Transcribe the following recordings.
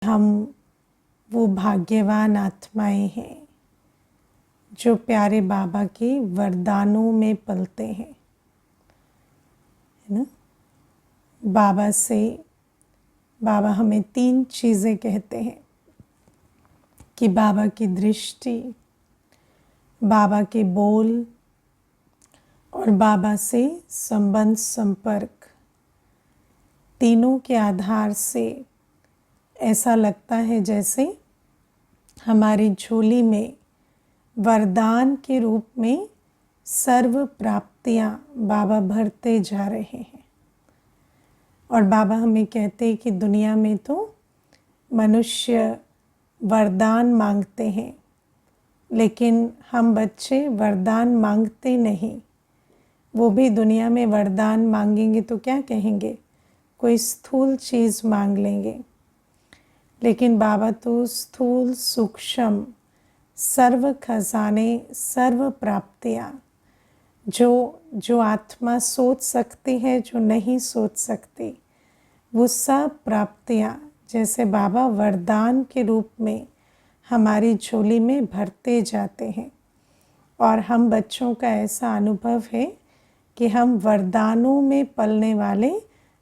हम वो भाग्यवान आत्माएं हैं जो प्यारे बाबा के वरदानों में पलते हैं, है ना। बाबा हमें 3 चीज़ें कहते हैं कि बाबा की दृष्टि, बाबा के बोल और बाबा से संबंध संपर्क, तीनों के आधार से ऐसा लगता है जैसे हमारी झोली में वरदान के रूप में सर्व प्राप्तियां बाबा भरते जा रहे हैं। और बाबा हमें कहते हैं कि दुनिया में तो मनुष्य वरदान मांगते हैं, लेकिन हम बच्चे वरदान मांगते नहीं। वो भी दुनिया में वरदान मांगेंगे तो क्या कहेंगे, कोई स्थूल चीज़ मांग लेंगे। लेकिन बाबा तो स्थूल सूक्ष्म सर्व खजाने, सर्व प्राप्तियाँ जो आत्मा सोच सकती है, जो नहीं सोच सकती, वो सब प्राप्तियाँ जैसे बाबा वरदान के रूप में हमारी झोली में भरते जाते हैं। और हम बच्चों का ऐसा अनुभव है कि हम वरदानों में पलने वाले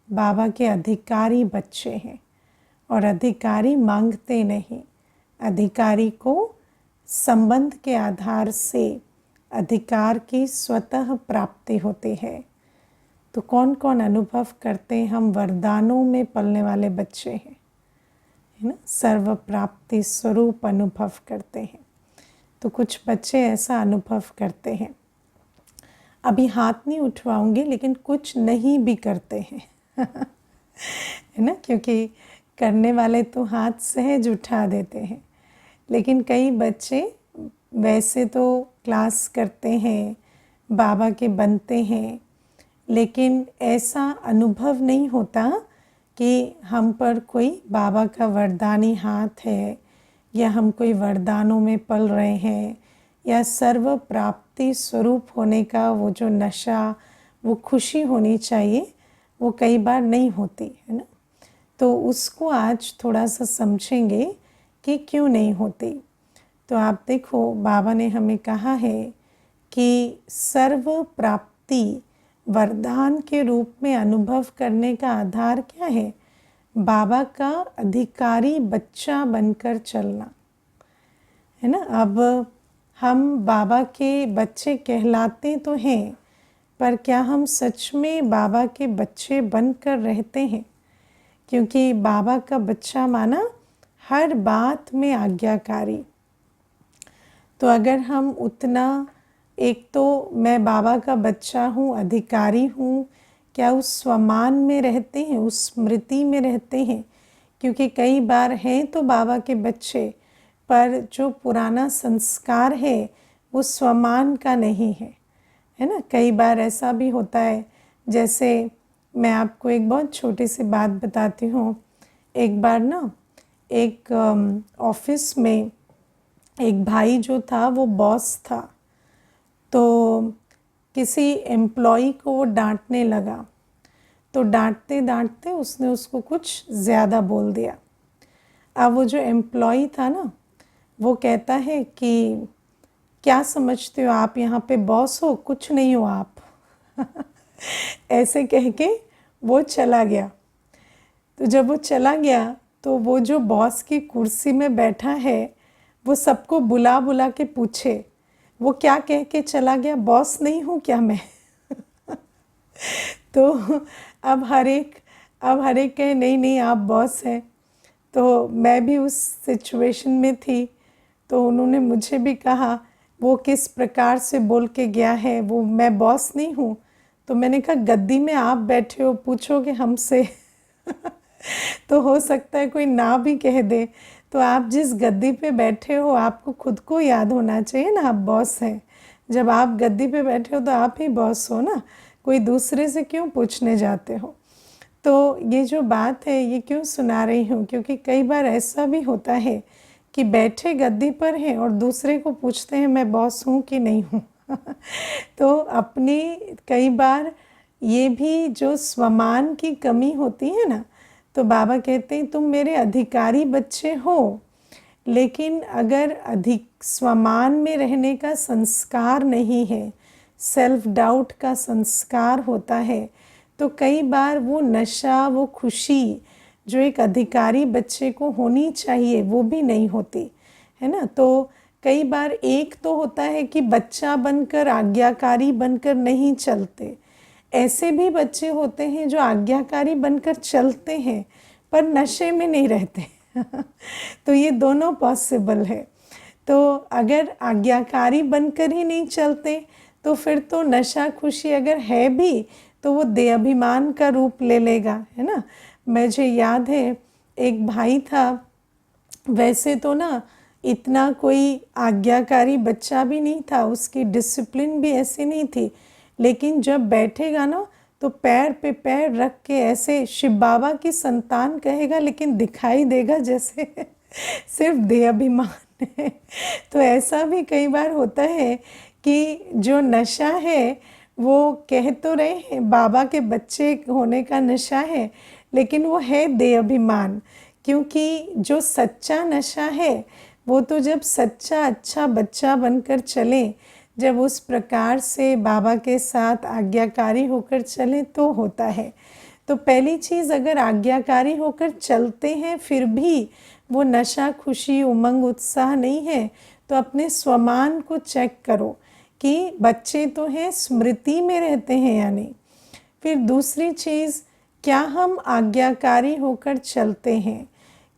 बाबा के अधिकारी बच्चे हैं। और अधिकारी मांगते नहीं, अधिकारी को संबंध के आधार से अधिकार की स्वतः प्राप्ति होती है। तो कौन कौन अनुभव करते हैं हम वरदानों में पलने वाले बच्चे हैं, है ना। सर्व प्राप्ति स्वरूप अनुभव करते हैं। तो कुछ बच्चे ऐसा अनुभव करते हैं। अभी हाथ नहीं उठवाऊंगी, लेकिन कुछ नहीं भी करते हैं है ना, क्योंकि करने वाले तो हाथ सहज उठा देते हैं। लेकिन कई बच्चे वैसे तो क्लास करते हैं, बाबा के बनते हैं, लेकिन ऐसा अनुभव नहीं होता कि हम पर कोई बाबा का वरदानी हाथ है, या हम कोई वरदानों में पल रहे हैं, या सर्व प्राप्ति स्वरूप होने का वो जो नशा, वो खुशी होनी चाहिए, वो कई बार नहीं होती, है ना। तो उसको आज थोड़ा सा समझेंगे कि क्यों नहीं होती। तो आप देखो, बाबा ने हमें कहा है कि सर्व प्राप्ति वरदान के रूप में अनुभव करने का आधार क्या है, बाबा का अधिकारी बच्चा बनकर चलना, है ना। अब हम बाबा के बच्चे कहलाते तो हैं, पर क्या हम सच में बाबा के बच्चे बनकर रहते हैं। क्योंकि बाबा का बच्चा माना हर बात में आज्ञाकारी। तो अगर हम उतना, एक तो मैं बाबा का बच्चा हूँ, अधिकारी हूँ, क्या उस स्वमान में रहते हैं, उस स्मृति में रहते हैं। क्योंकि कई बार हैं तो बाबा के बच्चे, पर जो पुराना संस्कार है वो स्वमान का नहीं है, है ना। कई बार ऐसा भी होता है, जैसे मैं आपको एक बहुत छोटी सी बात बताती हूँ। एक बार ना एक ऑफिस में एक भाई जो था वो बॉस था, तो किसी एम्प्लॉई को वो डांटने लगा। तो डांटते डांटते उसने उसको कुछ ज़्यादा बोल दिया। अब वो जो एम्प्लॉई था ना, वो कहता है कि क्या समझते हो आप, यहाँ पे बॉस हो, कुछ नहीं हो आप ऐसे कह के वो चला गया। तो जब वो चला गया तो वो जो बॉस की कुर्सी में बैठा है, वो सबको बुला बुला के पूछे वो क्या कह के चला गया, बॉस नहीं हूँ क्या मैं तो अब हर एक कहे नहीं नहीं आप बॉस हैं। तो मैं भी उस सिचुएशन में थी, तो उन्होंने मुझे भी कहा वो किस प्रकार से बोल के गया है, वो मैं बॉस नहीं हूँ। तो मैंने कहा गद्दी में आप बैठे हो, पूछोगे हमसे तो हो सकता है कोई ना भी कह दे। तो आप जिस गद्दी पे बैठे हो, आपको खुद को याद होना चाहिए ना, आप बॉस हैं। जब आप गद्दी पे बैठे हो तो आप ही बॉस हो ना, कोई दूसरे से क्यों पूछने जाते हो। तो ये जो बात है ये क्यों सुना रही हूँ, क्योंकि कई बार ऐसा भी होता है कि बैठे गद्दी पर हैं और दूसरे को पूछते हैं मैं बॉस हूँ कि नहीं हूँ तो अपनी कई बार ये भी जो स्वमान की कमी होती है ना, तो बाबा कहते हैं तुम मेरे अधिकारी बच्चे हो, लेकिन अगर अधिक स्वमान में रहने का संस्कार नहीं है, सेल्फ डाउट का संस्कार होता है, तो कई बार वो नशा, वो खुशी जो एक अधिकारी बच्चे को होनी चाहिए वो भी नहीं होती है ना। तो कई बार एक तो होता है कि बच्चा बनकर आज्ञाकारी बनकर नहीं चलते, ऐसे भी बच्चे होते हैं जो आज्ञाकारी बनकर चलते हैं पर नशे में नहीं रहते तो ये दोनों पॉसिबल है। तो अगर आज्ञाकारी बनकर ही नहीं चलते तो फिर तो नशा खुशी अगर है भी तो वो देहाभिमान का रूप ले लेगा, है ना। मुझे याद है एक भाई था, वैसे तो ना इतना कोई आज्ञाकारी बच्चा भी नहीं था, उसकी डिसिप्लिन भी ऐसी नहीं थी, लेकिन जब बैठेगा ना तो पैर पे पैर रख के ऐसे शिव बाबा की संतान कहेगा, लेकिन दिखाई देगा जैसे सिर्फ देहाभिमान है। तो ऐसा भी कई बार होता है कि जो नशा है वो कह तो रहे हैं बाबा के बच्चे होने का नशा है, लेकिन वो है देहाभिमान। क्योंकि जो सच्चा नशा है वो तो जब सच्चा अच्छा बच्चा बनकर चले, जब उस प्रकार से बाबा के साथ आज्ञाकारी होकर चले तो होता है। तो पहली चीज़, अगर आज्ञाकारी होकर चलते हैं फिर भी वो नशा खुशी उमंग उत्साह नहीं है, तो अपने स्वमान को चेक करो कि बच्चे तो हैं, स्मृति में रहते हैं या नहीं। फिर दूसरी चीज़, क्या हम आज्ञाकारी होकर चलते हैं,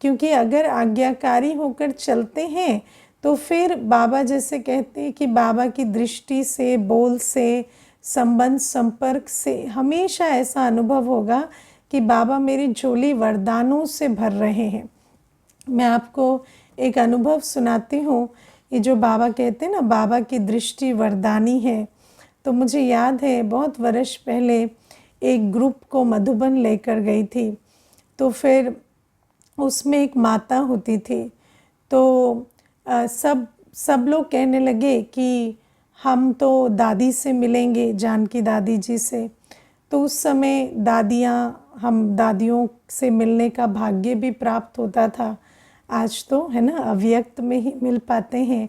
क्योंकि अगर आज्ञाकारी होकर चलते हैं तो फिर बाबा जैसे कहते हैं कि बाबा की दृष्टि से, बोल से, संबंध संपर्क से हमेशा ऐसा अनुभव होगा कि बाबा मेरी झोली वरदानों से भर रहे हैं। मैं आपको एक अनुभव सुनाती हूँ, ये जो बाबा कहते हैं ना बाबा की दृष्टि वरदानी है। तो मुझे याद है बहुत वर्ष पहले एक ग्रुप को मधुबन लेकर गई थी, तो फिर उसमें एक माता होती थी। तो सब लोग कहने लगे कि हम तो दादी से मिलेंगे, जानकी दादी जी से। तो उस समय हम दादियों से मिलने का भाग्य भी प्राप्त होता था, आज तो है ना अव्यक्त में ही मिल पाते हैं।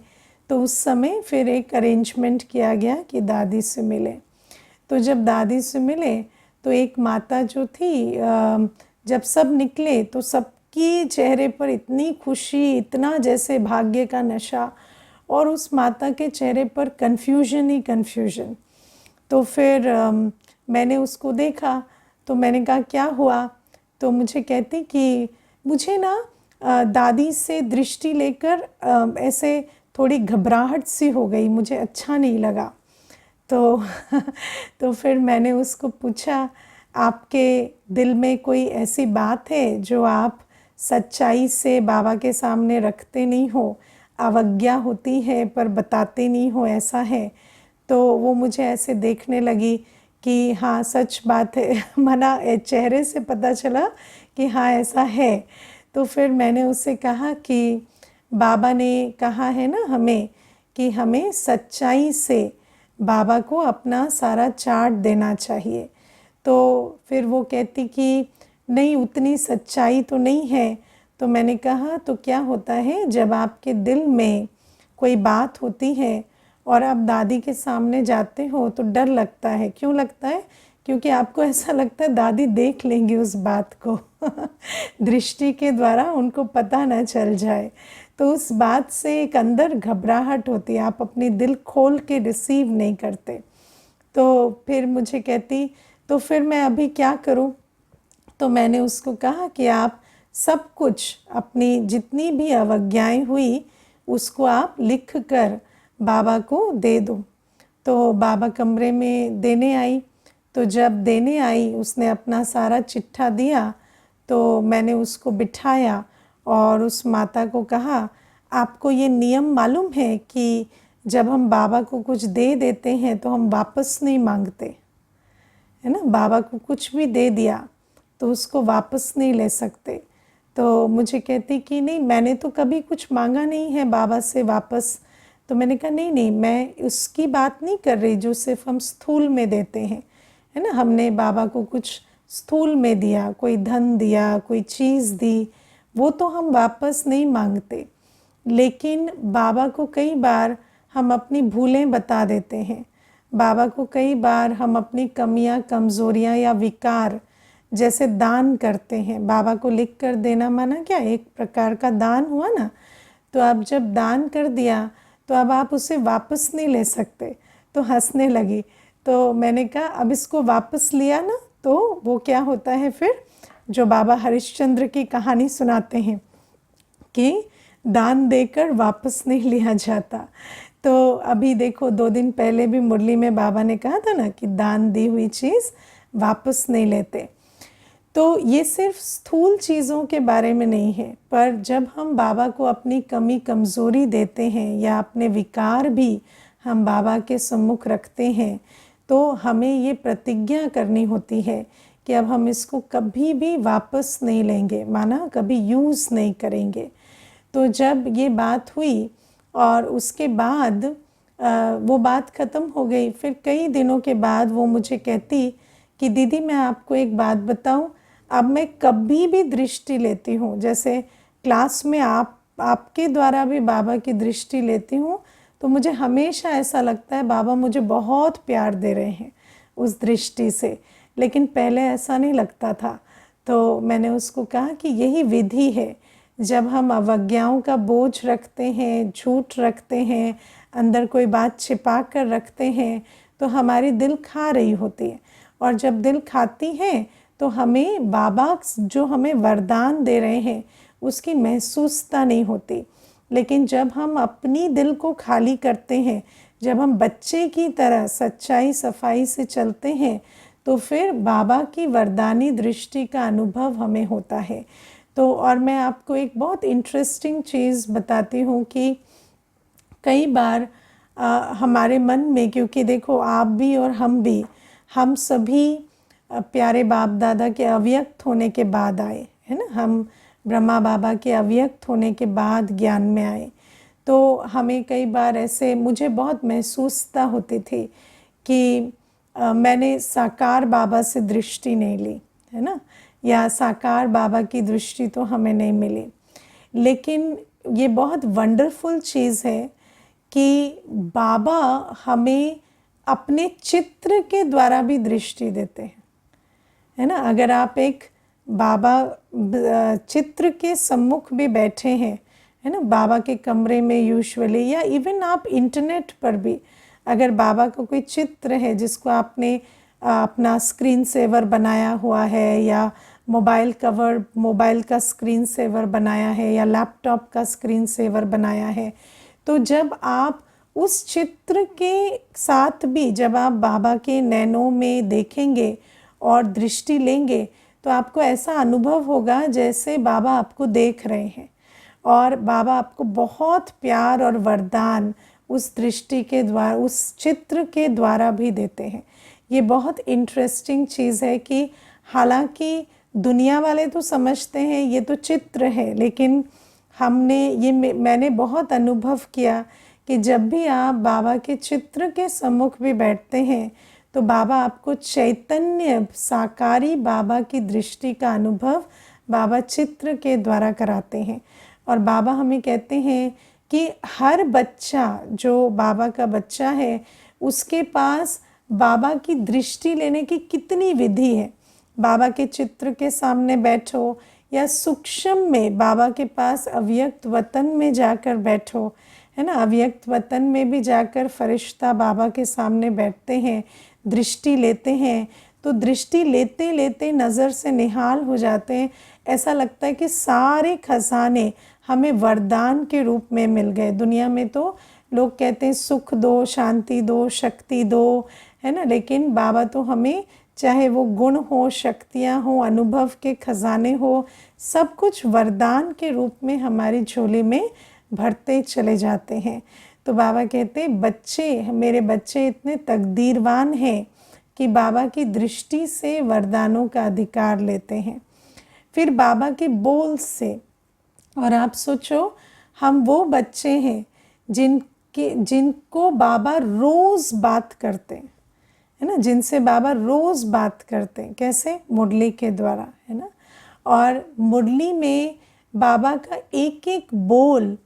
तो उस समय फिर एक अरेंजमेंट किया गया कि दादी से मिले। तो जब दादी से मिले तो एक माता जो थी, जब सब निकले तो सबकी चेहरे पर इतनी खुशी, इतना जैसे भाग्य का नशा, और उस माता के चेहरे पर कन्फ्यूजन ही कन्फ्यूजन। तो फिर मैंने उसको देखा, तो मैंने कहा क्या हुआ, तो मुझे कहती कि मुझे ना दादी से दृष्टि लेकर ऐसे थोड़ी घबराहट सी हो गई, मुझे अच्छा नहीं लगा। तो फिर मैंने उसको पूछा, आपके दिल में कोई ऐसी बात है जो आप सच्चाई से बाबा के सामने रखते नहीं हो, अवज्ञा होती है पर बताते नहीं हो, ऐसा है? तो वो मुझे ऐसे देखने लगी कि हाँ सच बात है मना चेहरे से पता चला कि हाँ ऐसा है। तो फिर मैंने उससे कहा कि बाबा ने कहा है ना हमें कि हमें सच्चाई से बाबा को अपना सारा चार्ट देना चाहिए। तो फिर वो कहती कि नहीं, उतनी सच्चाई तो नहीं है। तो मैंने कहा तो क्या होता है, जब आपके दिल में कोई बात होती है और आप दादी के सामने जाते हो तो डर लगता है। क्यों लगता है? क्योंकि आपको ऐसा लगता है दादी देख लेंगी उस बात को दृष्टि के द्वारा उनको पता ना चल जाए। तो उस बात से एक अंदर घबराहट होती है, आप अपनी दिल खोल के रिसीव नहीं करते। तो फिर मुझे कहती तो फिर मैं अभी क्या करूं? तो मैंने उसको कहा कि आप सब कुछ, अपनी जितनी भी अवज्ञाएं हुई उसको आप लिख कर बाबा को दे दो। तो बाबा कमरे में देने आई। तो जब देने आई उसने अपना सारा चिट्ठा दिया, तो मैंने उसको बिठाया और उस माता को कहा, आपको ये नियम मालूम है कि जब हम बाबा को कुछ दे देते हैं तो हम वापस नहीं मांगते, है ना। बाबा को कुछ भी दे दिया तो उसको वापस नहीं ले सकते। तो मुझे कहती कि नहीं, मैंने तो कभी कुछ मांगा नहीं है बाबा से वापस। तो मैंने कहा नहीं नहीं, मैं उसकी बात नहीं कर रही जो सिर्फ हम स्थूल में देते हैं, है ना। हमने बाबा को कुछ स्थूल में दिया, कोई धन दिया, कोई चीज़ दी, वो तो हम वापस नहीं मांगते, लेकिन बाबा को कई बार हम अपनी भूलें बता देते हैं। बाबा को कई बार हम अपनी कमियां, कमज़ोरियां या विकार जैसे दान करते हैं। बाबा को लिख कर देना माना क्या, एक प्रकार का दान हुआ ना। तो अब जब दान कर दिया तो अब आप उसे वापस नहीं ले सकते। तो हंसने लगी। तो मैंने कहा अब इसको वापस लिया ना तो वो क्या होता है फिर, जो बाबा हरिश्चंद्र की कहानी सुनाते हैं कि दान देकर वापस नहीं लिया जाता। तो अभी देखो 2 दिन पहले भी मुरली में बाबा ने कहा था ना कि दान दी हुई चीज़ वापस नहीं लेते। तो ये सिर्फ स्थूल चीज़ों के बारे में नहीं है, पर जब हम बाबा को अपनी कमी कमज़ोरी देते हैं या अपने विकार भी हम बाबा के सम्मुख रखते हैं, तो हमें ये प्रतिज्ञा करनी होती है कि अब हम इसको कभी भी वापस नहीं लेंगे, माना कभी यूज़ नहीं करेंगे। तो जब ये बात हुई और उसके बाद वो बात ख़त्म हो गई, फिर कई दिनों के बाद वो मुझे कहती कि दीदी मैं आपको एक बात बताऊं, अब मैं कभी भी दृष्टि लेती हूँ, जैसे क्लास में आपके द्वारा भी बाबा की दृष्टि लेती हूँ, तो मुझे हमेशा ऐसा लगता है बाबा मुझे बहुत प्यार दे रहे हैं उस दृष्टि से, लेकिन पहले ऐसा नहीं लगता था। तो मैंने उसको कहा कि यही विधि है, जब हम अवज्ञाओं का बोझ रखते हैं, झूठ रखते हैं, अंदर कोई बात छिपा कर रखते हैं, तो हमारी दिल खा रही होती है, और जब दिल खाती है तो हमें बाबा जो हमें वरदान दे रहे हैं उसकी महसूसता नहीं होती। लेकिन जब हम अपनी दिल को खाली करते हैं, जब हम बच्चे की तरह सच्चाई सफाई से चलते हैं, तो फिर बाबा की वरदानी दृष्टि का अनुभव हमें होता है। तो और मैं आपको एक बहुत इंटरेस्टिंग चीज़ बताती हूँ कि कई बार हमारे मन में, क्योंकि देखो आप भी और हम भी, हम सभी प्यारे बाप दादा के अव्यक्त होने के बाद आए, है ना। हम ब्रह्मा बाबा के अव्यक्त होने के बाद ज्ञान में आए। तो हमें कई बार ऐसे मुझे बहुत महसूसता होती थी कि मैंने साकार बाबा से दृष्टि नहीं ली, है ना, या साकार बाबा की दृष्टि तो हमें नहीं मिली। लेकिन ये बहुत वंडरफुल चीज़ है कि बाबा हमें अपने चित्र के द्वारा भी दृष्टि देते हैं, है ना। अगर आप एक बाबा चित्र के सम्मुख भी बैठे हैं, है ना, बाबा के कमरे में यूजुअली, या इवन आप इंटरनेट पर भी अगर बाबा का कोई चित्र है जिसको आपने अपना स्क्रीन सेवर बनाया हुआ है, या मोबाइल कवर, मोबाइल का स्क्रीन सेवर बनाया है, या लैपटॉप का स्क्रीन सेवर बनाया है, तो जब आप उस चित्र के साथ भी जब आप बाबा के नैनों में देखेंगे और दृष्टि लेंगे, तो आपको ऐसा अनुभव होगा जैसे बाबा आपको देख रहे हैं, और बाबा आपको बहुत प्यार और वरदान उस दृष्टि के द्वारा, उस चित्र के द्वारा भी देते हैं। ये बहुत इंटरेस्टिंग चीज़ है कि हालांकि दुनिया वाले तो समझते हैं ये तो चित्र है, लेकिन मैंने बहुत अनुभव किया कि जब भी आप बाबा के चित्र के सम्मुख भी बैठते हैं, तो बाबा आपको चैतन्य साकारी बाबा की दृष्टि का अनुभव बाबा चित्र के द्वारा कराते हैं। और बाबा हमें कहते हैं कि हर बच्चा जो बाबा का बच्चा है, उसके पास बाबा की दृष्टि लेने की कितनी विधि है। बाबा के चित्र के सामने बैठो, या सूक्ष्म में बाबा के पास अव्यक्त वतन में जाकर बैठो, है ना। अव्यक्त वतन में भी जाकर फरिश्ता बाबा के सामने बैठते हैं, दृष्टि लेते हैं, तो दृष्टि लेते लेते नज़र से निहाल हो जाते हैं। ऐसा लगता है कि सारे खजाने हमें वरदान के रूप में मिल गए। दुनिया में तो लोग कहते हैं सुख दो, शांति दो, शक्ति दो, है ना, लेकिन बाबा तो हमें, चाहे वो गुण हो, शक्तियाँ हो, अनुभव के खजाने हो, सब कुछ वरदान के रूप में हमारी झोली में भरते चले जाते हैं। तो बाबा कहते हैं बच्चे, मेरे बच्चे इतने तकदीरवान हैं कि बाबा की दृष्टि से वरदानों का अधिकार लेते हैं, फिर बाबा के बोल से। और आप सोचो, हम वो बच्चे हैं जिनको बाबा रोज़ बात करते हैं, है ना, जिनसे बाबा रोज़ बात करते हैं। कैसे? मुरली के द्वारा, है ना। और मुरली में बाबा का एक एक बोल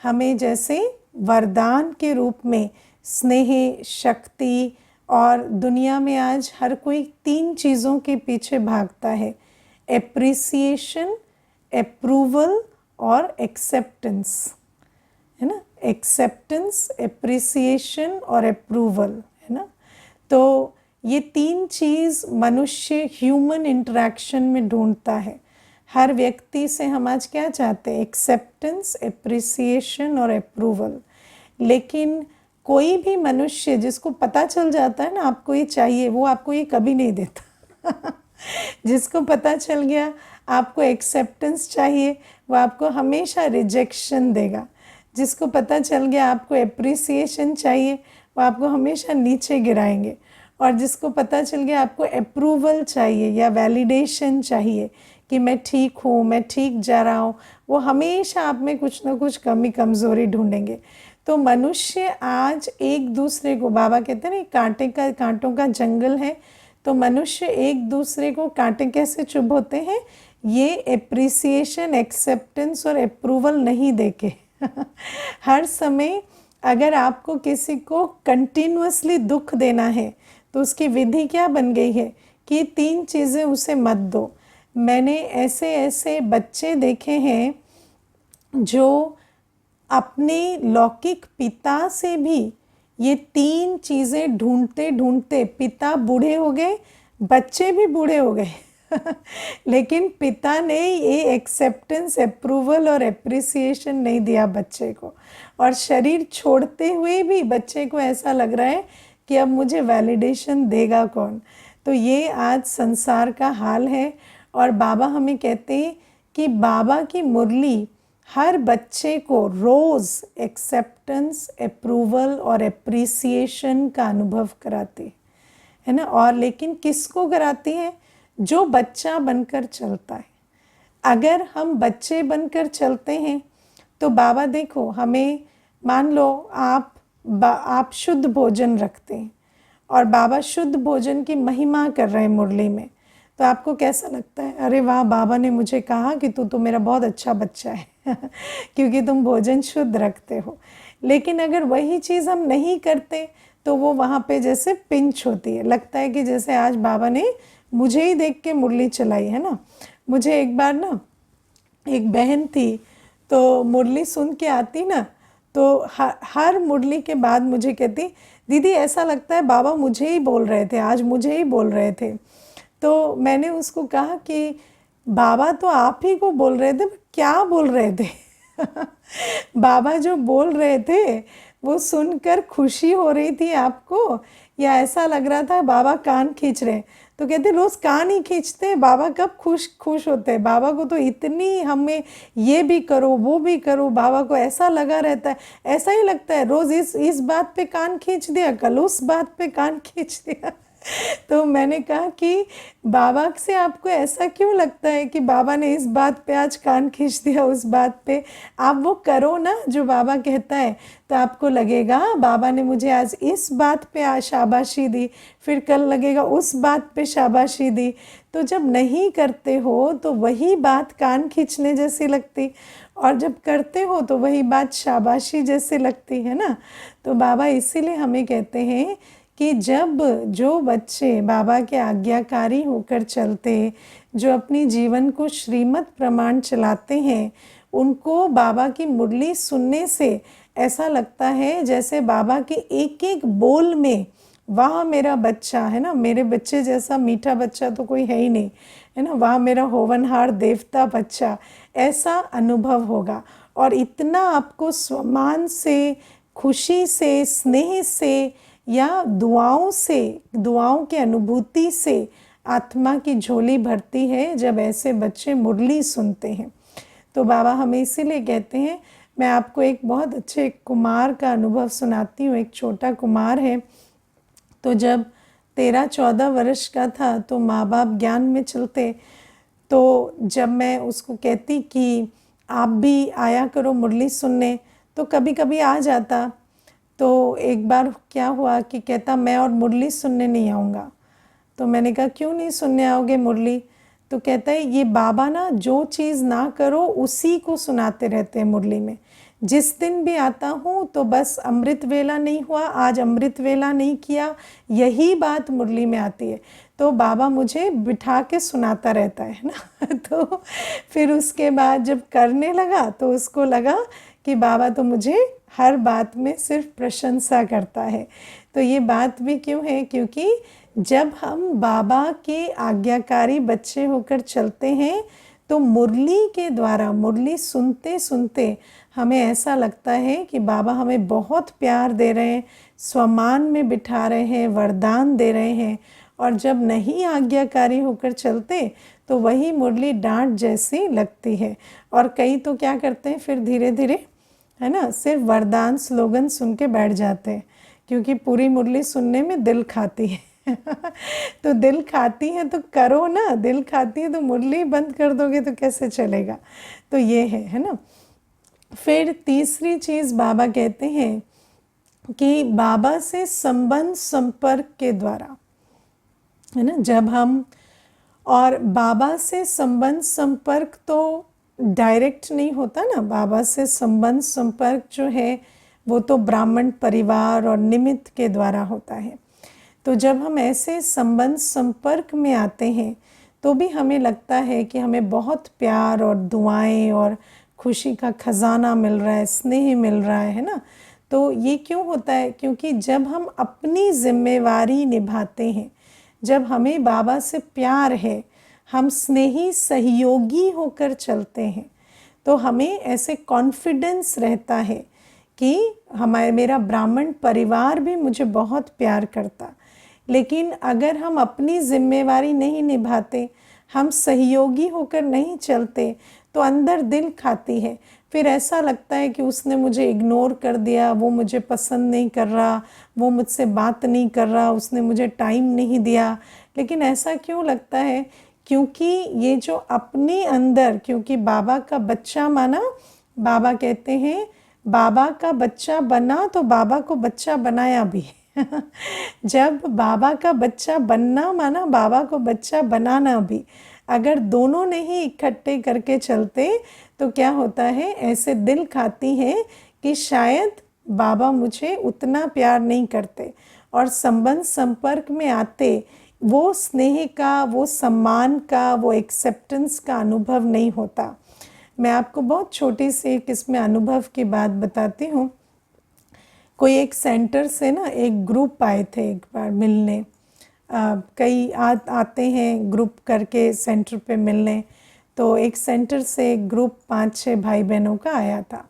हमें जैसे वरदान के रूप में स्नेह, शक्ति, और दुनिया में आज हर कोई 3 चीज़ों के पीछे भागता है, एप्रिसिएशन, अप्रूवल और एक्सेप्टेंस, है ना। एक्सेप्टेंस, एप्रिसिएशन और अप्रूवल, है ना। तो ये 3 चीज़ मनुष्य ह्यूमन इंटरेक्शन में ढूंढता है। हर व्यक्ति से हम आज क्या चाहते हैं? एक्सेप्टेंस, एप्रिसिएशन और अप्रूवल। लेकिन कोई भी मनुष्य जिसको पता चल जाता है ना आपको ये चाहिए, वो आपको ये कभी नहीं देता। जिसको पता चल गया आपको एक्सेप्टेंस चाहिए, वो आपको हमेशा रिजेक्शन देगा। जिसको पता चल गया आपको एप्रिसिएशन चाहिए, वो आपको हमेशा नीचे गिराएंगे। और जिसको पता चल गया आपको अप्रूवल चाहिए या वैलिडेशन चाहिए कि मैं ठीक हूँ, मैं ठीक जा रहा हूँ, वो हमेशा आप में कुछ ना कुछ कमी कमज़ोरी ढूंढेंगे। तो मनुष्य आज एक दूसरे को, बाबा कहते हैं ना कांटों का जंगल है, तो मनुष्य एक दूसरे को कांटे कैसे चुभोते हैं? ये एप्रिसिएशन, एक्सेप्टेंस और अप्रूवल नहीं देके। हर समय अगर आपको किसी को कंटिन्यूअसली दुख देना है तो उसकी विधि क्या बन गई है कि 3 चीज़ें उसे मत दो। मैंने ऐसे ऐसे बच्चे देखे हैं जो अपने लौकिक पिता से भी ये 3 चीज़ें ढूंढते ढूंढते पिता बूढ़े हो गए, बच्चे भी बूढ़े हो गए। लेकिन पिता ने ये एक्सेप्टेंस, अप्रूवल और एप्रिसिएशन नहीं दिया बच्चे को, और शरीर छोड़ते हुए भी बच्चे को ऐसा लग रहा है कि अब मुझे वैलिडेशन देगा कौन। तो ये आज संसार का हाल है। और बाबा हमें कहते हैं कि बाबा की मुरली हर बच्चे को रोज़ एक्सेप्टेंस, अप्रूवल और एप्रिसिएशन का अनुभव कराती है ना। और लेकिन किसको कराती है? जो बच्चा बनकर चलता है। अगर हम बच्चे बनकर चलते हैं तो बाबा देखो, हमें मान लो आप शुद्ध भोजन रखते हैं और बाबा शुद्ध भोजन की महिमा कर रहे हैं मुरली में, तो आपको कैसा लगता है? अरे वाह, बाबा ने मुझे कहा कि तू तो मेरा बहुत अच्छा बच्चा है क्योंकि तुम भोजन शुद्ध रखते हो। लेकिन अगर वही चीज़ हम नहीं करते तो वो वहाँ पे जैसे पिंच होती है, लगता है कि जैसे आज बाबा ने मुझे ही देख के मुरली चलाई है ना। मुझे एक बार ना एक बहन थी, तो मुरली सुन के आती ना, तो हर मुरली के बाद मुझे कहती, दीदी ऐसा लगता है बाबा मुझे ही बोल रहे थे, आज मुझे ही बोल रहे थे। तो मैंने उसको कहा कि बाबा तो आप ही को बोल रहे थे, क्या बोल रहे थे? बाबा जो बोल रहे थे वो सुनकर खुशी हो रही थी आपको, या ऐसा लग रहा था बाबा कान खींच रहे? तो कहते रोज़ कान ही खींचते, बाबा कब खुश होते हैं? बाबा को तो इतनी हमें ये भी करो वो भी करो, बाबा को ऐसा लगा रहता है, ऐसा ही लगता है रोज़ इस बात पे कान खींच दिया, कल उस बात पे कान खींच दिया। तो मैंने कहा कि बाबा से आपको ऐसा क्यों लगता है कि बाबा ने इस बात पे आज कान खींच दिया, उस बात पे? आप वो करो ना जो बाबा कहता है, तो आपको लगेगा बाबा ने मुझे आज इस बात पे आज शाबाशी दी, फिर कल लगेगा उस बात पे शाबाशी दी। तो जब नहीं करते हो तो वही बात कान खींचने जैसी लगती, और जब करते हो तो वही बात शाबाशी जैसे लगती है ना। तो बाबा इसीलिए हमें कहते हैं कि जब जो बच्चे बाबा के आज्ञाकारी होकर चलते, जो अपनी जीवन को श्रीमत प्रमाण चलाते हैं, उनको बाबा की मुरली सुनने से ऐसा लगता है जैसे बाबा के एक एक बोल में वाह मेरा बच्चा, है ना, मेरे बच्चे जैसा मीठा बच्चा तो कोई है ही नहीं, है ना, वाह मेरा होवनहार देवता बच्चा, ऐसा अनुभव होगा। और इतना आपको सम्मान से, खुशी से, स्नेह से या दुआओं से, दुआओं की अनुभूति से आत्मा की झोली भरती है जब ऐसे बच्चे मुरली सुनते हैं। तो बाबा हमें इसीलिए कहते हैं, मैं आपको एक बहुत अच्छे कुमार का अनुभव सुनाती हूँ। एक छोटा कुमार है, तो जब 13-14 वर्ष का था तो माँ बाप ज्ञान में चलते, तो जब मैं उसको कहती कि आप भी आया करो मुरली सुनने, तो कभी कभी आ जाता। तो एक बार क्या हुआ कि कहता मैं और मुरली सुनने नहीं आऊँगा। तो मैंने कहा क्यों नहीं सुनने आओगे मुरली? तो कहता है ये बाबा ना जो चीज़ ना करो उसी को सुनाते रहते हैं मुरली में। जिस दिन भी आता हूँ तो बस अमृत वेला नहीं हुआ, आज अमृत वेला नहीं किया, यही बात मुरली में आती है। तो बाबा मुझे बिठा के सुनाता रहता है ना। तो फिर उसके बाद जब करने लगा तो उसको लगा कि बाबा तो मुझे हर बात में सिर्फ प्रशंसा करता है। तो ये बात भी क्यों है? क्योंकि जब हम बाबा के आज्ञाकारी बच्चे होकर चलते हैं तो मुरली के द्वारा, मुरली सुनते सुनते हमें ऐसा लगता है कि बाबा हमें बहुत प्यार दे रहे हैं, स्वमान में बिठा रहे हैं, वरदान दे रहे हैं। और जब नहीं आज्ञाकारी होकर चलते तो वही मुरली डांट जैसी लगती है। और कई तो क्या करते हैं फिर धीरे धीरे, है ना, सिर्फ वरदान स्लोगन सुन के बैठ जाते हैं, क्योंकि पूरी मुरली सुनने में दिल खाती है। तो दिल खाती है तो करो ना, दिल खाती है तो मुरली बंद कर दोगे तो कैसे चलेगा? तो ये है ना। फिर तीसरी चीज़ बाबा कहते हैं कि बाबा से संबंध संपर्क के द्वारा, है ना, जब हम, और बाबा से संबंध संपर्क तो डायरेक्ट नहीं होता ना, बाबा से संबंध संपर्क जो है वो तो ब्राह्मण परिवार और निमित्त के द्वारा होता है। तो जब हम ऐसे संबंध संपर्क में आते हैं तो भी हमें लगता है कि हमें बहुत प्यार और दुआएं और खुशी का खजाना मिल रहा है, स्नेह मिल रहा है ना। तो ये क्यों होता है? क्योंकि जब हम अपनी जिम्मेवारी निभाते हैं, जब हमें बाबा से प्यार है, हम स्नेही सहयोगी होकर चलते हैं, तो हमें ऐसे कॉन्फिडेंस रहता है कि मेरा ब्राह्मण परिवार भी मुझे बहुत प्यार करता। लेकिन अगर हम अपनी जिम्मेवारी नहीं निभाते, हम सहयोगी होकर नहीं चलते, तो अंदर दिल खाती है। फिर ऐसा लगता है कि उसने मुझे इग्नोर कर दिया, वो मुझे पसंद नहीं कर रहा, वो मुझसे बात नहीं कर रहा, उसने मुझे टाइम नहीं दिया। लेकिन ऐसा क्यों लगता है? क्योंकि ये जो अपने अंदर, क्योंकि बाबा का बच्चा माना, बाबा कहते हैं बाबा का बच्चा बना तो बाबा को बच्चा बनाया भी। जब बाबा का बच्चा बनना माना बाबा को बच्चा बनाना भी। अगर दोनों ने ही इकट्ठे करके चलते तो क्या होता है, ऐसे दिल खाती है कि शायद बाबा मुझे उतना प्यार नहीं करते, और संबंध संपर्क में आते वो स्नेह का, वो सम्मान का, वो एक्सेप्टेंस का अनुभव नहीं होता। मैं आपको बहुत छोटी सी एक इसमें अनुभव की बात बताती हूँ। कोई एक सेंटर से ना एक ग्रुप आए थे एक बार मिलने। कई आते हैं ग्रुप करके सेंटर पे मिलने। तो एक सेंटर से एक ग्रुप 5-6 भाई बहनों का आया था।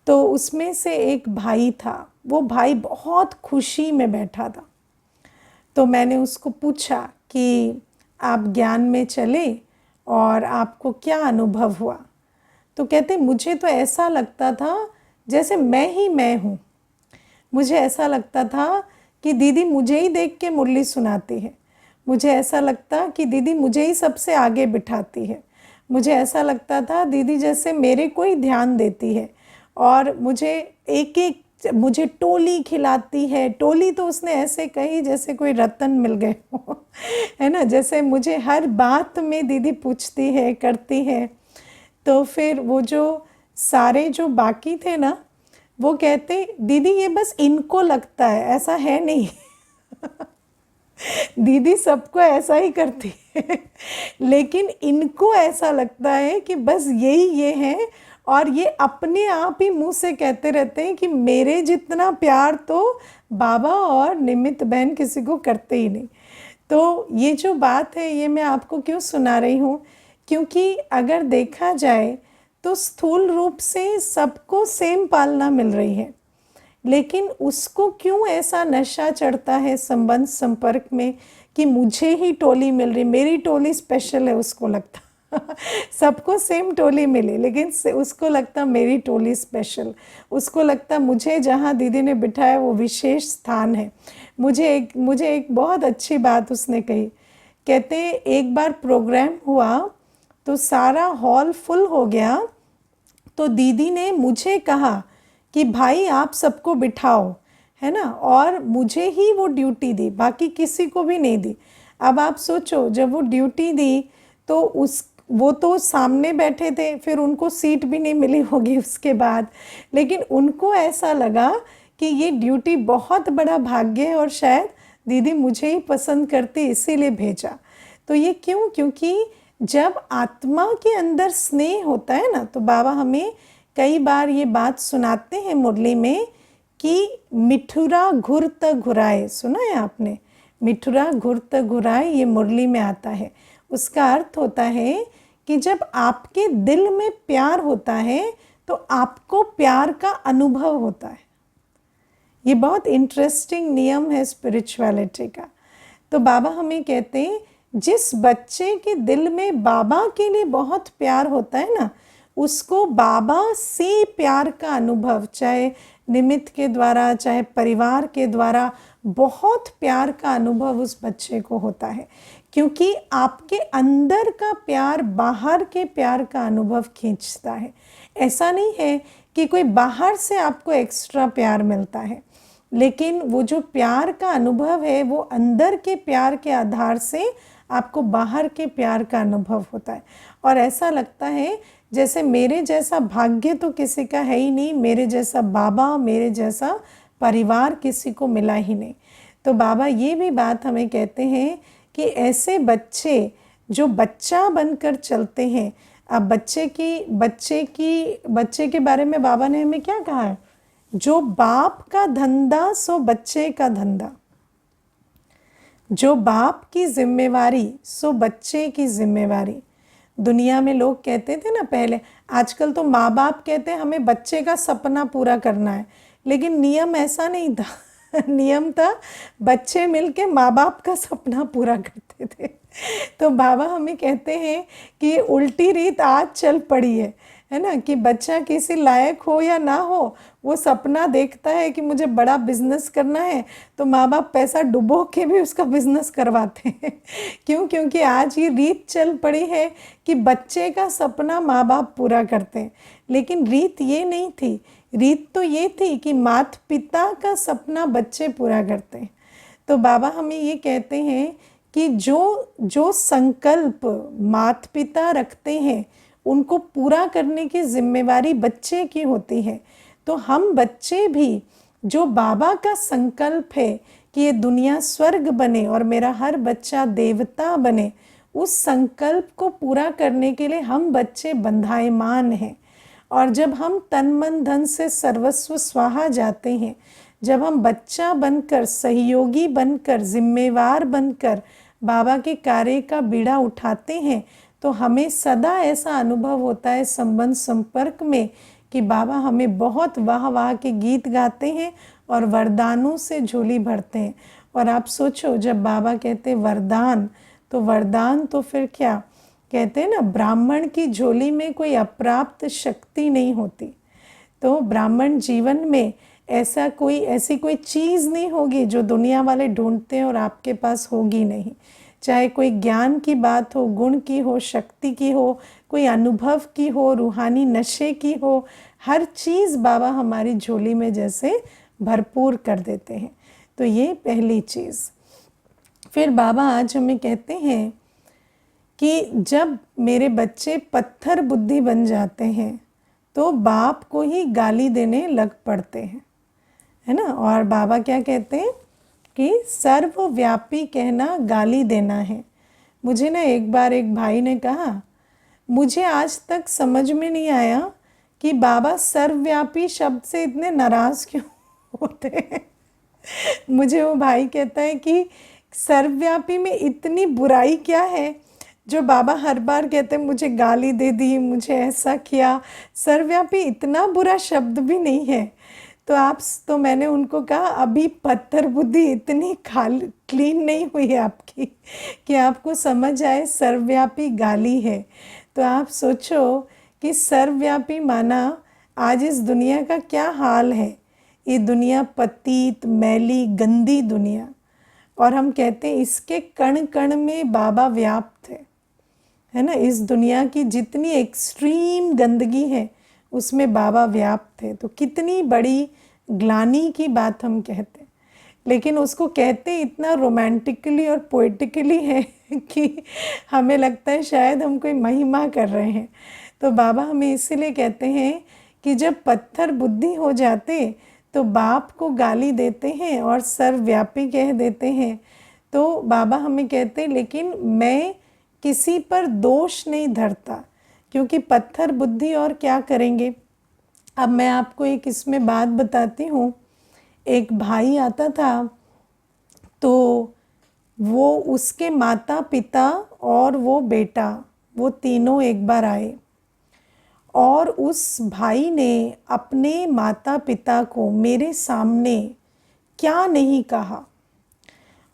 तो उसमें से एक भाई था, वो भाई बहुत खुशी में बैठा था। तो मैंने उसको पूछा कि आप ज्ञान में चले और आपको क्या अनुभव हुआ? तो कहते मुझे तो ऐसा लगता था जैसे मैं ही मैं हूँ। मुझे ऐसा लगता था कि दीदी मुझे ही देख के मुरली सुनाती है। मुझे ऐसा लगता कि दीदी मुझे ही सबसे आगे बिठाती है। मुझे ऐसा लगता था दीदी जैसे मेरे को ही ध्यान देती है, और मुझे एक एक मुझे टोली खिलाती है। टोली तो उसने ऐसे कही जैसे कोई रतन मिल गए हो। है ना, जैसे मुझे हर बात में दीदी पूछती है, करती है। तो फिर वो जो सारे जो बाकी थे ना, वो कहते दीदी ये बस इनको लगता है, ऐसा है नहीं। दीदी सबको ऐसा ही करती है, लेकिन इनको ऐसा लगता है कि बस यही ये है, और ये अपने आप ही मुंह से कहते रहते हैं कि मेरे जितना प्यार तो बाबा और निमित्त बहन किसी को करते ही नहीं। तो ये जो बात है ये मैं आपको क्यों सुना रही हूँ? क्योंकि अगर देखा जाए तो स्थूल रूप से सबको सेम पालना मिल रही है, लेकिन उसको क्यों ऐसा नशा चढ़ता है संबंध संपर्क में कि मुझे ही टोली मिल रही, मेरी टोली स्पेशल है। उसको लगता सबको सेम टोली मिली, लेकिन उसको लगता मेरी टोली स्पेशल। उसको लगता मुझे जहाँ दीदी ने बिठाया वो विशेष स्थान है। मुझे एक बहुत अच्छी बात उसने कही। कहते एक बार प्रोग्राम हुआ तो सारा हॉल फुल हो गया, तो दीदी ने मुझे कहा कि भाई आप सबको बिठाओ, है ना, और मुझे ही वो ड्यूटी दी, बाकी किसी को भी नहीं दी। अब आप सोचो, जब वो ड्यूटी दी तो वो तो सामने बैठे थे, फिर उनको सीट भी नहीं मिली होगी उसके बाद, लेकिन उनको ऐसा लगा कि ये ड्यूटी बहुत बड़ा भाग्य है और शायद दीदी मुझे ही पसंद करती इसीलिए भेजा। तो ये क्यों? क्योंकि जब आत्मा के अंदर स्नेह होता है ना, तो बाबा हमें कई बार ये बात सुनाते हैं मुरली में कि मिठुरा घुरत घुराए, सुना है आपने? मिठुरा घुरत घुराए, ये मुरली में आता है। उसका अर्थ होता है कि जब आपके दिल में प्यार होता है तो आपको प्यार का अनुभव होता है। ये बहुत इंटरेस्टिंग नियम है स्पिरिचुअलिटी का। तो बाबा हमें कहते हैं जिस बच्चे के दिल में बाबा के लिए बहुत प्यार होता है ना, उसको बाबा से प्यार का अनुभव, चाहे निमित्त के द्वारा चाहे परिवार के द्वारा, बहुत प्यार का अनुभव उस बच्चे को होता है। क्योंकि आपके अंदर का प्यार बाहर के प्यार का अनुभव खींचता है। ऐसा नहीं है कि कोई बाहर से आपको एक्स्ट्रा प्यार मिलता है, लेकिन वो जो प्यार का अनुभव है वो अंदर के प्यार के आधार से आपको बाहर के प्यार का अनुभव होता है। और ऐसा लगता है जैसे मेरे जैसा भाग्य तो किसी का है ही नहीं, मेरे जैसा बाबा, मेरे जैसा परिवार किसी को मिला ही नहीं। तो बाबा ये भी बात हमें कहते हैं कि ऐसे बच्चे जो बच्चा बनकर चलते हैं। अब बच्चे के बारे में बाबा ने हमें क्या कहा है? जो बाप का धंधा सो बच्चे का धंधा, जो बाप की जिम्मेवारी सो बच्चे की जिम्मेवारी। दुनिया में लोग कहते थे ना पहले, आजकल तो माँ बाप कहते हैं हमें बच्चे का सपना पूरा करना है, लेकिन नियम ऐसा नहीं था। नियम था बच्चे मिलके माँ बाप का सपना पूरा करते थे। तो बाबा हमें कहते हैं कि उल्टी रीत आज चल पड़ी है ना, कि बच्चा किसी लायक हो या ना हो, वो सपना देखता है कि मुझे बड़ा बिजनेस करना है, तो माँ बाप पैसा डुबो के भी उसका बिजनेस करवाते हैं। क्यों? क्योंकि आज ये रीत चल पड़ी है कि बच्चे का सपना माँ बाप पूरा करते हैं। लेकिन रीत ये नहीं थी, रीत तो ये थी कि माता पिता का सपना बच्चे पूरा करते हैं। तो बाबा हमें ये कहते हैं कि जो संकल्प माता पिता रखते हैं उनको पूरा करने की जिम्मेवारी बच्चे की होती है। तो हम बच्चे भी, जो बाबा का संकल्प है कि ये दुनिया स्वर्ग बने और मेरा हर बच्चा देवता बने, उस संकल्प को पूरा करने के लिए हम बच्चे बंधायमान हैं। और जब हम तन मन धन से सर्वस्व स्वाहा जाते हैं, जब हम बच्चा बनकर, सहयोगी बनकर, जिम्मेवार बनकर बाबा के कार्य का बीड़ा उठाते हैं, तो हमें सदा ऐसा अनुभव होता है संबंध संपर्क में कि बाबा हमें बहुत वाह वाह के गीत गाते हैं और वरदानों से झोली भरते हैं। और आप सोचो, जब बाबा कहते हैं वरदान, तो वरदान तो फिर क्या कहते हैं ना, ब्राह्मण की झोली में कोई अप्राप्त शक्ति नहीं होती। तो ब्राह्मण जीवन में ऐसी कोई चीज़ नहीं होगी जो दुनिया वाले ढूंढते हैं और आपके पास होगी नहीं। चाहे कोई ज्ञान की बात हो, गुण की हो, शक्ति की हो, कोई अनुभव की हो, रूहानी नशे की हो, हर चीज़ बाबा हमारी झोली में जैसे भरपूर कर देते हैं। तो ये पहली चीज़। फिर बाबा आज हमें कहते हैं कि जब मेरे बच्चे पत्थर बुद्धि बन जाते हैं तो बाप को ही गाली देने लग पड़ते हैं, है ना। और बाबा क्या कहते हैं कि सर्वव्यापी कहना गाली देना है। मुझे ना एक बार एक भाई ने कहा, मुझे आज तक समझ में नहीं आया कि बाबा सर्वव्यापी शब्द से इतने नाराज़ क्यों होते हैं। मुझे वो भाई कहता है कि सर्वव्यापी में इतनी बुराई क्या है जो बाबा हर बार कहते हैं मुझे गाली दे दी, मुझे ऐसा किया। सर्वव्यापी इतना बुरा शब्द भी नहीं है। तो मैंने उनको कहा, अभी पत्थर बुद्धि इतनी क्लीन नहीं हुई है आपकी कि आपको समझ आए सर्वव्यापी गाली है। तो आप सोचो कि सर्वव्यापी माना आज इस दुनिया का क्या हाल है। ये दुनिया पतित, मैली, गंदी दुनिया, और हम कहते हैं इसके कण कण में बाबा व्याप्त है ना। इस दुनिया की जितनी एक्सट्रीम गंदगी है उसमें बाबा व्याप्त थे। तो कितनी बड़ी ग्लानि की बात हम कहते हैं, लेकिन उसको कहते इतना रोमांटिकली और पोइटिकली है कि हमें लगता है शायद हम कोई महिमा कर रहे हैं। तो बाबा हमें इसीलिए कहते हैं कि जब पत्थर बुद्धि हो जाते तो बाप को गाली देते हैं और सर्वव्यापी कह देते हैं। तो बाबा हमें कहते हैं लेकिन मैं किसी पर दोष नहीं धरता, क्योंकि पत्थर बुद्धि और क्या करेंगे। अब मैं आपको एक इसमें बात बताती हूँ। एक भाई आता था, तो वो उसके माता पिता और वो बेटा, वो तीनों एक बार आए और उस भाई ने अपने माता पिता को मेरे सामने क्या नहीं कहा।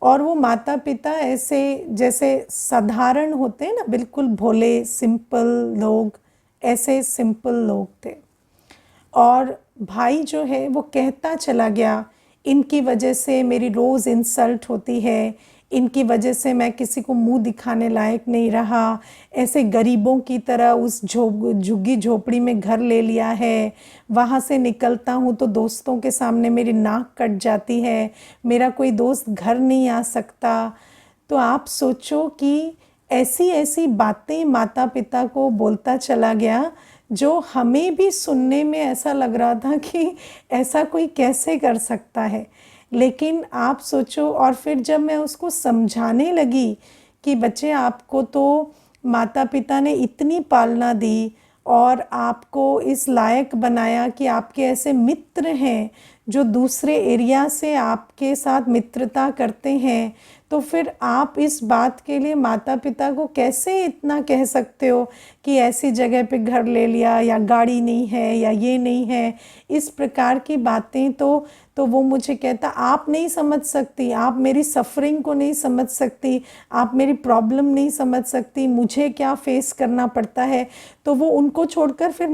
और वो माता पिता ऐसे जैसे साधारण होते हैं ना, बिल्कुल भोले सिंपल लोग, ऐसे सिंपल लोग थे। और भाई जो है वो कहता चला गया, इनकी वजह से मेरी रोज़ इंसल्ट होती है, इनकी वजह से मैं किसी को मुंह दिखाने लायक नहीं रहा, ऐसे गरीबों की तरह उस झुग्गी झोपड़ी में घर ले लिया है, वहाँ से निकलता हूँ तो दोस्तों के सामने मेरी नाक कट जाती है, मेरा कोई दोस्त घर नहीं आ सकता। तो आप सोचो कि ऐसी ऐसी बातें माता पिता को बोलता चला गया, जो हमें भी सुनने में ऐसा लग रहा था कि ऐसा कोई कैसे कर सकता है। लेकिन आप सोचो, और फिर जब मैं उसको समझाने लगी कि बच्चे आपको तो माता पिता ने इतनी पालना दी और आपको इस लायक बनाया कि आपके ऐसे मित्र हैं जो दूसरे एरिया से आपके साथ मित्रता करते हैं, तो फिर आप इस बात के लिए माता पिता को कैसे इतना कह सकते हो कि ऐसी जगह पे घर ले लिया, या गाड़ी नहीं है, या ये नहीं है, इस प्रकार की बातें। तो वो मुझे कहता, आप नहीं समझ सकती, आप मेरी सफरिंग को नहीं समझ सकती, आप मेरी प्रॉब्लम नहीं समझ सकती, मुझे क्या फेस करना पड़ता है। तो वो उनको छोड़कर फिर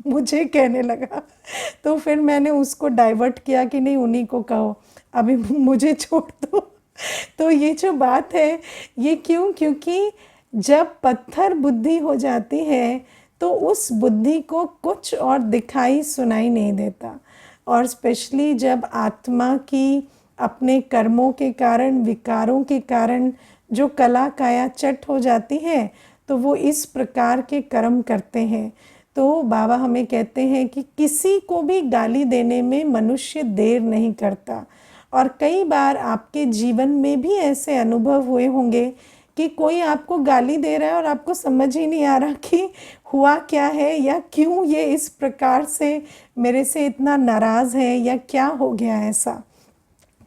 मुझे कहने लगा। तो फिर मैंने उसको डाइवर्ट किया कि नहीं, उन्हीं को कहो, अभी मुझे छोड़ दो। तो ये जो बात है, ये क्यों? क्योंकि जब पत्थर बुद्धि हो जाती है तो उस बुद्धि को कुछ और दिखाई सुनाई नहीं देता। और स्पेशली जब आत्मा की अपने कर्मों के कारण, विकारों के कारण जो कला काया चट हो जाती है, तो वो इस प्रकार के कर्म करते हैं। तो बाबा हमें कहते हैं कि किसी को भी गाली देने में मनुष्य देर नहीं करता। और कई बार आपके जीवन में भी ऐसे अनुभव हुए होंगे कि कोई आपको गाली दे रहा है और आपको समझ ही नहीं आ रहा कि हुआ क्या है, या क्यों ये इस प्रकार से मेरे से इतना नाराज़ है, या क्या हो गया ऐसा।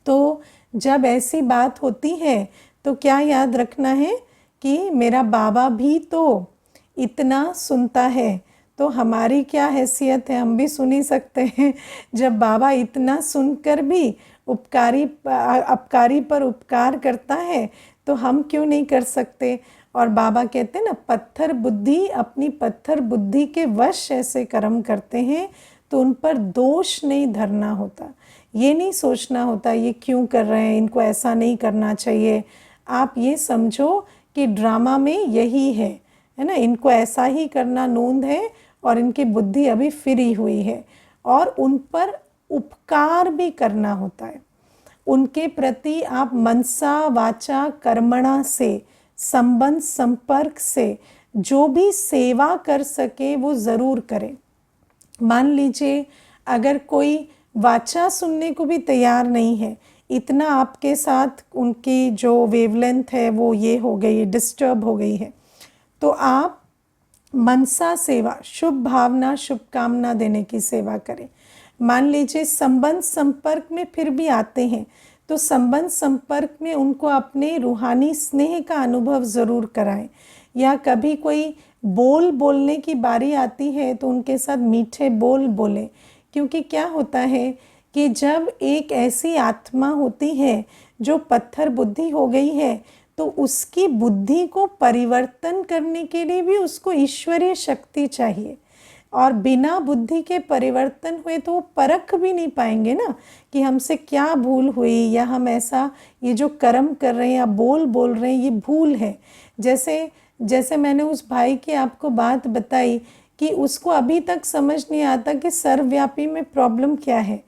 तो जब ऐसी बात होती है तो क्या याद रखना है कि मेरा बाबा भी तो इतना सुनता है, तो हमारी क्या हैसियत है, हम भी सुन ही सकते हैं। जब बाबा इतना सुनकर भी अपकारी पर उपकार करता है, तो हम क्यों नहीं कर सकते। और बाबा कहते हैं ना, पत्थर बुद्धि अपनी पत्थर बुद्धि के वश ऐसे कर्म करते हैं, तो उन पर दोष नहीं धरना होता, ये नहीं सोचना होता ये क्यों कर रहे हैं, इनको ऐसा नहीं करना चाहिए। आप ये समझो कि ड्रामा में यही है ना, इनको ऐसा ही करना नूंद है और इनकी बुद्धि अभी फ्री हुई है, और उन पर उपकार भी करना होता है। उनके प्रति आप मनसा वाचा कर्मणा से, संबंध संपर्क से जो भी सेवा कर सके वो ज़रूर करें। मान लीजिए अगर कोई वाचा सुनने को भी तैयार नहीं है, इतना आपके साथ उनकी जो वेवलेंथ है वो ये हो गई, डिस्टर्ब हो गई है, तो आप मनसा सेवा, शुभ भावना शुभकामना देने की सेवा करें। मान लीजिए संबंध संपर्क में फिर भी आते हैं, तो संबंध संपर्क में उनको अपने रूहानी स्नेह का अनुभव ज़रूर कराएं। या कभी कोई बोलने की बारी आती है तो उनके साथ मीठे बोल बोलें। क्योंकि क्या होता है कि जब एक ऐसी आत्मा होती है जो पत्थर बुद्धि हो गई है, तो उसकी बुद्धि को परिवर्तन करने के लिए भी उसको ईश्वरीय शक्ति चाहिए। और बिना बुद्धि के परिवर्तन हुए तो वो परख भी नहीं पाएंगे ना कि हमसे क्या भूल हुई, या हम ऐसा ये जो कर्म कर रहे हैं या बोल रहे हैं ये भूल है। जैसे मैंने उस भाई की आपको बात बताई कि उसको अभी तक समझ नहीं आता कि सर्वव्यापी में प्रॉब्लम क्या है।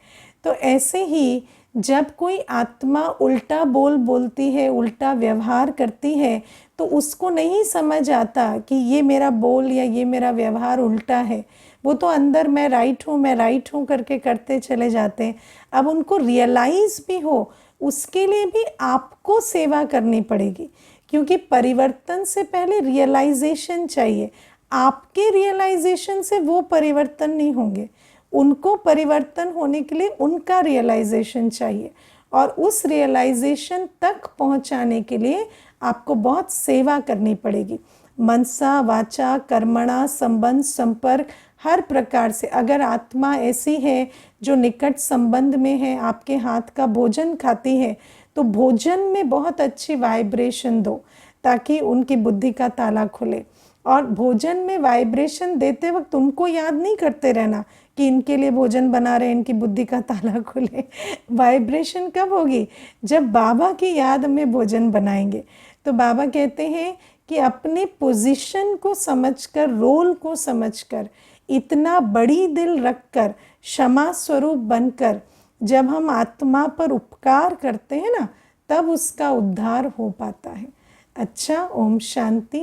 तो ऐसे ही जब कोई आत्मा उल्टा बोलती है, उल्टा व्यवहार करती है, तो उसको नहीं समझ आता कि ये मेरा बोल या ये मेरा व्यवहार उल्टा है। वो तो अंदर मैं राइट हूँ करके करते चले जाते हैं। अब उनको रियलाइज़ भी हो, उसके लिए भी आपको सेवा करनी पड़ेगी, क्योंकि परिवर्तन से पहले रियलाइजेशन चाहिए। आपके रियलाइजेशन से वो परिवर्तन नहीं होंगे, उनको परिवर्तन होने के लिए उनका रियलाइजेशन चाहिए, और उस रियलाइजेशन तक पहुंचाने के लिए आपको बहुत सेवा करनी पड़ेगी। मनसा वाचा कर्मणा संबंध संपर्क हर प्रकार से। अगर आत्मा ऐसी है जो निकट संबंध में है, आपके हाथ का भोजन खाती है, तो भोजन में बहुत अच्छी वाइब्रेशन दो ताकि उनकी बुद्धि का ताला खुले। और भोजन में वाइब्रेशन देते वक्त उनको याद नहीं करते रहना कि इनके लिए भोजन बना रहे, इनकी बुद्धि का ताला खुले। वाइब्रेशन कब होगी? जब बाबा की याद में भोजन बनाएंगे। तो बाबा कहते हैं कि अपने पोजीशन को समझकर, रोल को समझकर, इतना बड़ी दिल रखकर, क्षमा स्वरूप बनकर जब हम आत्मा पर उपकार करते हैं ना, तब उसका उद्धार हो पाता है। अच्छा, ओम शांति।